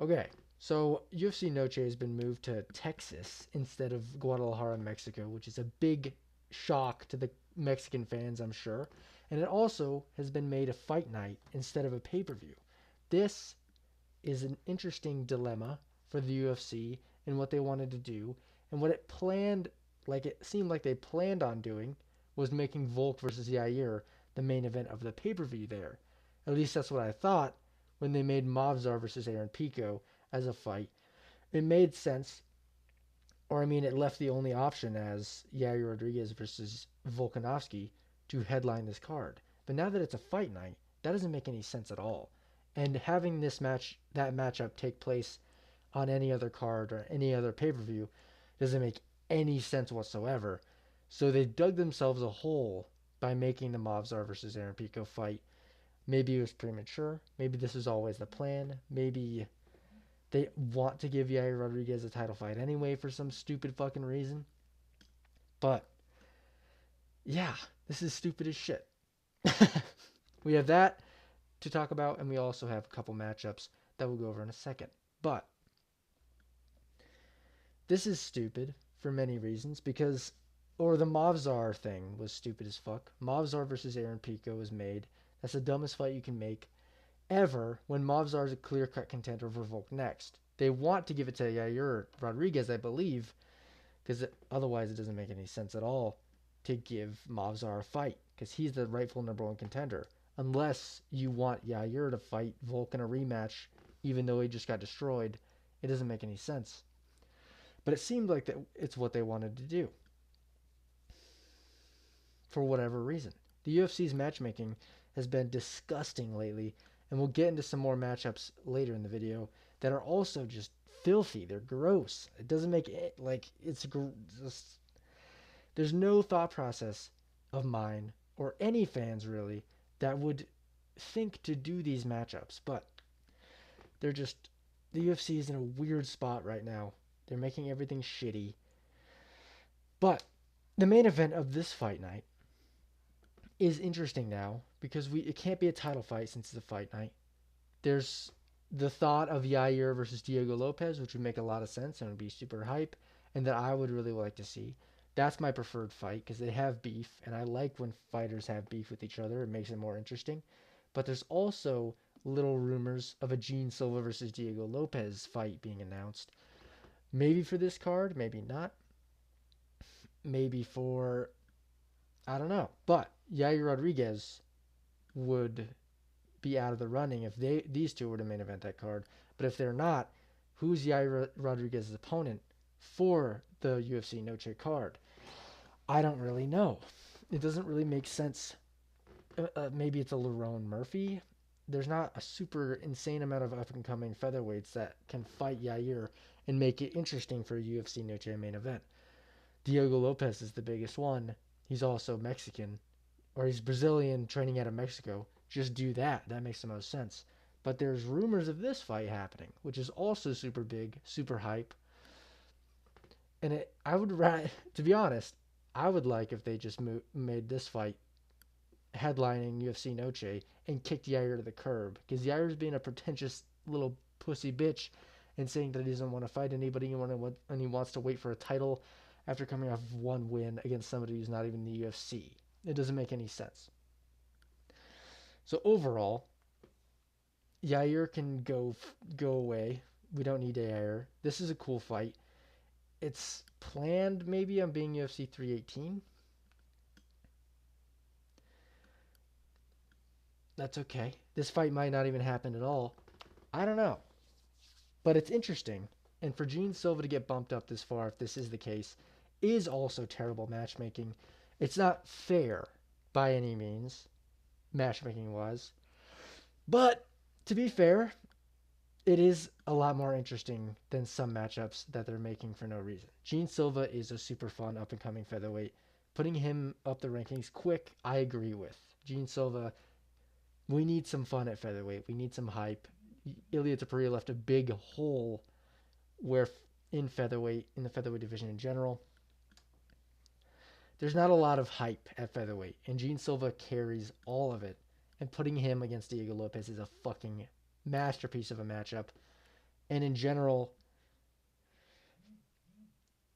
Okay, so UFC Noche has been moved to Texas instead of Guadalajara, Mexico, which is a big shock to the Mexican fans, I'm sure. And it also has been made a fight night instead of a pay per view. This is an interesting dilemma for the UFC and what they wanted to do. And what it planned, like it seemed like they planned on doing, was making Volk versus Yair the main event of the pay per view there. At least that's what I thought when they made Mavzar versus Aaron Pico as a fight. It made sense, or I mean, it left the only option as Yair Rodriguez versus Volkanovski to headline this card. But now that it's a fight night, that doesn't make any sense at all. And having that matchup take place on any other card or any other pay per view doesn't make any sense whatsoever. So they dug themselves a hole by making the Mavzar versus Aaron Pico fight. Maybe it was premature. Maybe this was always the plan. Maybe they want to give Yair Rodriguez a title fight anyway for some stupid fucking reason. But yeah, this is stupid as shit. We have that to talk about, and we also have a couple matchups that we'll go over in a second. But this is stupid for many reasons because, or the Mavzar thing was stupid as fuck. Mavzar versus Aaron Pico was made. That's the dumbest fight you can make ever when Mavzar is a clear cut contender for Volk next. They want to give it to Yair Rodriguez, I believe, because otherwise it doesn't make any sense at all to give Mavzar a fight because he's the rightful number one contender. Unless you want Yair to fight Volk in a rematch, even though he just got destroyed, it doesn't make any sense. But it seemed like it's what they wanted to do for whatever reason. The UFC's matchmaking has been disgusting lately, and we'll get into some more matchups later in the video that are also just filthy. They're gross. It doesn't make it like it's just, there's no thought process of mine or any fans really that would think to do these matchups, but they're just the UFC is in a weird spot right now. They're making everything shitty. But the main event of this fight night is interesting now because it can't be a title fight since it's a fight night. There's the thought of Yair versus Diego Lopez, which would make a lot of sense and would be super hype, and that I would really like to see. That's my preferred fight because they have beef, and I like when fighters have beef with each other. It makes it more interesting. But there's also little rumors of a Gene Silva versus Diego Lopez fight being announced. Maybe for this card, maybe not. Maybe for, I don't know. But Yair Rodriguez would be out of the running if these two were to main event that card. But if they're not, who's Yair Rodriguez's opponent for the UFC Noche card? I don't really know. It doesn't really make sense. Maybe it's a Lerone Murphy. There's not a super insane amount of up and coming featherweights that can fight Yair and make it interesting for a UFC Noche main event. Diego Lopez is the biggest one. He's also Mexican, or he's Brazilian training out of Mexico. Just do that. That makes the most sense. But there's rumors of this fight happening, which is also super big, super hype. And I would, to be honest, I would like if they just made this fight headlining UFC Noche and kicked Yair to the curb. Because Yair's being a pretentious little pussy bitch and saying that he doesn't want to fight anybody and he wants to wait for a title after coming off one win against somebody who's not even in the UFC. It doesn't make any sense. So overall, Yair can go away. We don't need Yair. This is a cool fight. It's planned maybe on being UFC 318. That's okay. This fight might not even happen at all. I don't know. But it's interesting. And for Gene Silva to get bumped up this far, if this is the case, is also terrible matchmaking. It's not fair by any means, matchmaking wise. But to be fair, it is a lot more interesting than some matchups that they're making for no reason. Gene Silva is a super fun up and coming featherweight. Putting him up the rankings quick, I agree with. Gene Silva, we need some fun at featherweight. We need some hype. Ilya Topuria left a big hole where in the featherweight division in general. There's not a lot of hype at featherweight, and Gene Silva carries all of it. And putting him against Diego Lopez is a fucking masterpiece of a matchup. And in general,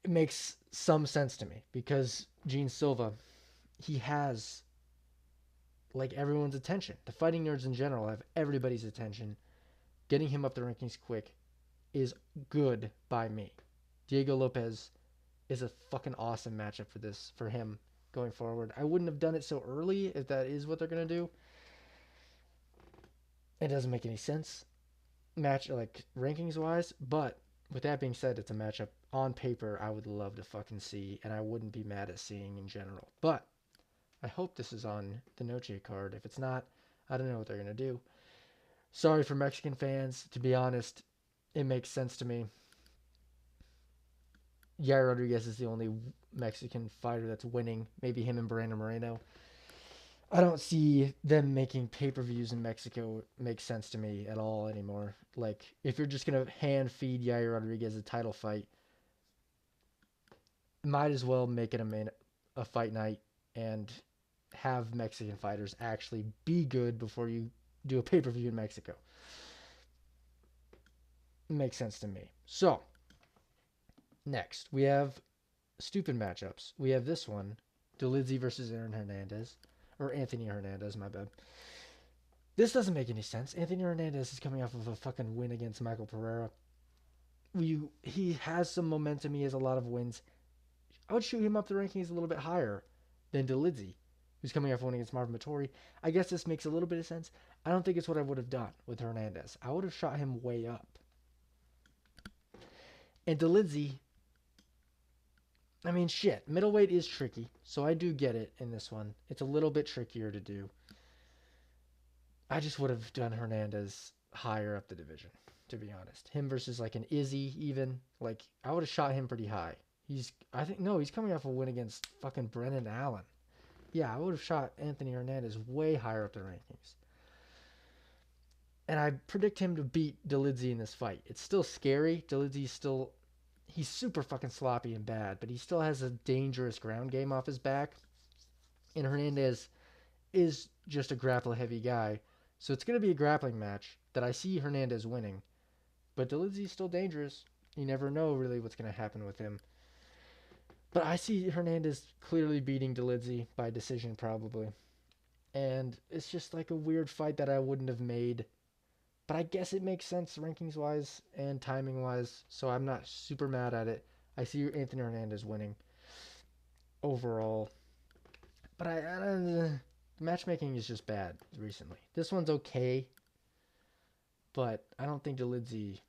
it makes some sense to me because Gene Silva, he has like everyone's attention. The fighting nerds in general have everybody's attention. Getting him up the rankings quick is good by me. Diego Lopez is a fucking awesome matchup for him going forward. I wouldn't have done it so early if that is what they're gonna do. It doesn't make any sense, match like rankings wise. But with that being said, it's a matchup on paper I would love to fucking see, and I wouldn't be mad at seeing in general. But I hope this is on the Noche card. If it's not, I don't know what they're gonna do. Sorry for Mexican fans. To be honest, it makes sense to me. Yair Rodriguez is the only Mexican fighter that's winning. Maybe him and Brandon Moreno. I don't see them making pay-per-views in Mexico make sense to me at all anymore. Like, if you're just going to hand feed Yair Rodriguez a title fight, might as well make it a fight night and have Mexican fighters actually be good before you do a pay-per-view in Mexico. Makes sense to me. So, next, we have stupid matchups. We have this one, Dolidze versus Aaron Hernandez. Or Anthony Hernandez, my bad. This doesn't make any sense. Anthony Hernandez is coming off of a fucking win against Michael Pereira. He has some momentum. He has a lot of wins. I would shoot him up the rankings a little bit higher than Dolidze, who's coming off one against Marvin Vettori. I guess this makes a little bit of sense. I don't think it's what I would have done with Hernandez. I would have shot him way up. And Dolidze, I mean, shit. Middleweight is tricky, so I do get it in this one. It's a little bit trickier to do. I just would have done Hernandez higher up the division, to be honest. Him versus like an Izzy, even. Like, I would have shot him pretty high. He's coming off a win against fucking Brennan Allen. Yeah, I would have shot Anthony Hernandez way higher up the rankings. And I predict him to beat Dolidze in this fight. It's still scary. He's super fucking sloppy and bad, but he still has a dangerous ground game off his back. And Hernandez is just a grapple-heavy guy. So it's going to be a grappling match that I see Hernandez winning. But Dolidze's still dangerous. You never know really what's going to happen with him. But I see Hernandez clearly beating Dolidze by decision probably. And it's just like a weird fight that I wouldn't have made. But I guess it makes sense rankings-wise and timing-wise. So I'm not super mad at it. I see Anthony Hernandez winning overall. But matchmaking is just bad recently. This one's okay, but I don't think Dolidze.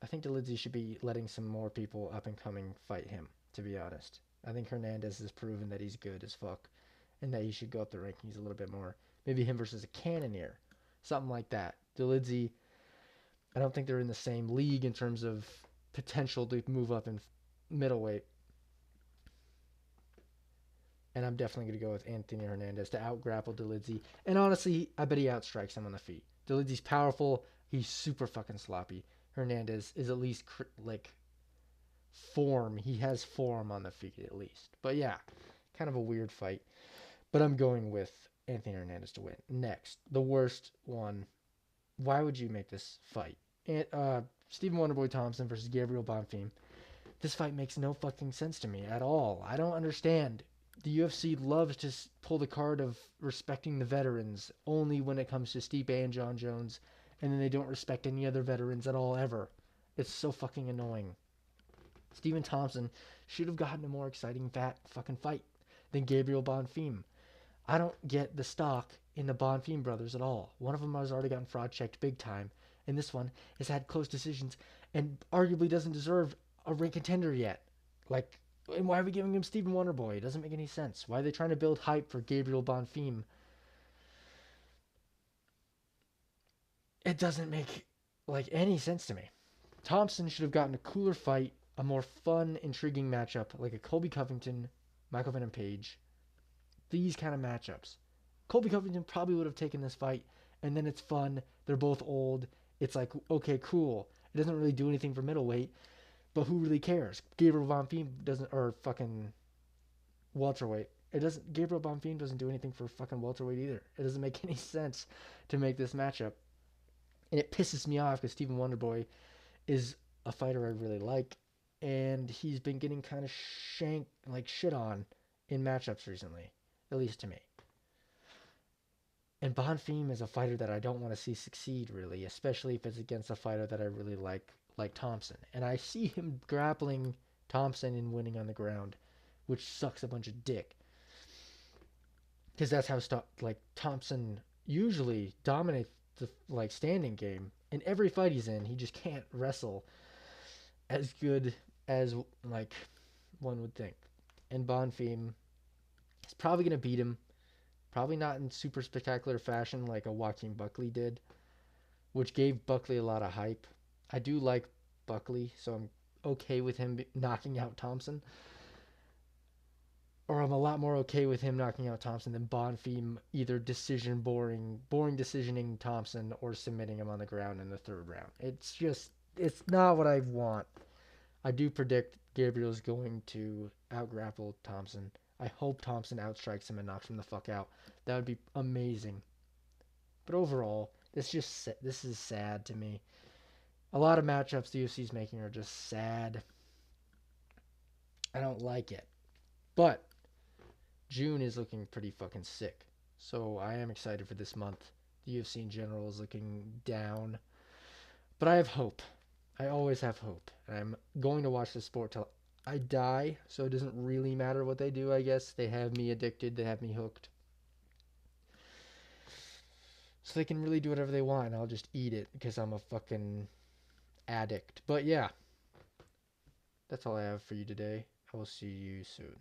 I think Dolidze should be letting some more people up and coming fight him. To be honest, I think Hernandez has proven that he's good as fuck, and that he should go up the rankings a little bit more. Maybe him versus a Cannoneer, something like that. Dolidze, I don't think they're in the same league in terms of potential to move up in middleweight. And I'm definitely going to go with Anthony Hernandez to out-grapple Dolidze. And honestly, I bet he outstrikes him on the feet. Dolidze's powerful. He's super fucking sloppy. Hernandez is at least, form. He has form on the feet at least. But yeah, kind of a weird fight. But I'm going with Anthony Hernandez to win. Next, the worst one. Why would you make this fight? Stephen Wonderboy Thompson versus Gabriel Bonfim. This fight makes no fucking sense to me at all. I don't understand. The UFC loves to pull the card of respecting the veterans only when it comes to Stipe and John Jones, and then they don't respect any other veterans at all ever. It's so fucking annoying. Stephen Thompson should have gotten a more exciting fucking fight than Gabriel Bonfim. I don't get the stock in the Bonfim brothers at all. One of them has already gotten fraud checked big time, and this one has had close decisions and arguably doesn't deserve a ring contender yet. Like, and why are we giving him Stephen Wonderboy? It doesn't make any sense. Why are they trying to build hype for Gabriel Bonfim? It doesn't make like any sense to me. Thompson should have gotten a cooler fight, a more fun, intriguing matchup like a Colby Covington, Michael Venom Page. These kind of matchups. Colby Covington probably would have taken this fight, and then it's fun. They're both old. It's like, okay, cool. It doesn't really do anything for middleweight, but who really cares? Gabriel Bonfim doesn't, or fucking welterweight. Gabriel Bonfim doesn't do anything for fucking welterweight either. It doesn't make any sense to make this matchup. And it pisses me off because Stephen Wonderboy is a fighter I really like, and he's been getting kind of shit on in matchups recently, at least to me. And Bonfim is a fighter that I don't want to see succeed, really, especially if it's against a fighter that I really like Thompson. And I see him grappling Thompson and winning on the ground, which sucks a bunch of dick. Because that's how Thompson usually dominates the standing game. In every fight he's in, he just can't wrestle as good as one would think. And Bonfim is probably gonna beat him. Probably not in super spectacular fashion like a Joaquin Buckley did, which gave Buckley a lot of hype. I do like Buckley, so I'm okay with him knocking out Thompson. Or I'm a lot more okay with him knocking out Thompson than Bonfim either boring decisioning Thompson or submitting him on the ground in the third round. It's not what I want. I do predict Gabriel's going to outgrapple Thompson. I hope Thompson outstrikes him and knocks him the fuck out. That would be amazing. But overall, this is sad to me. A lot of matchups the UFC's making are just sad. I don't like it. But June is looking pretty fucking sick. So I am excited for this month. The UFC in general is looking down. But I have hope. I always have hope. And I'm going to watch this sport till I die. So it doesn't really matter what they do, I guess. They have me addicted. They have me hooked. So they can really do whatever they want. And I'll just eat it because I'm a fucking addict. But yeah. That's all I have for you today. I will see you soon.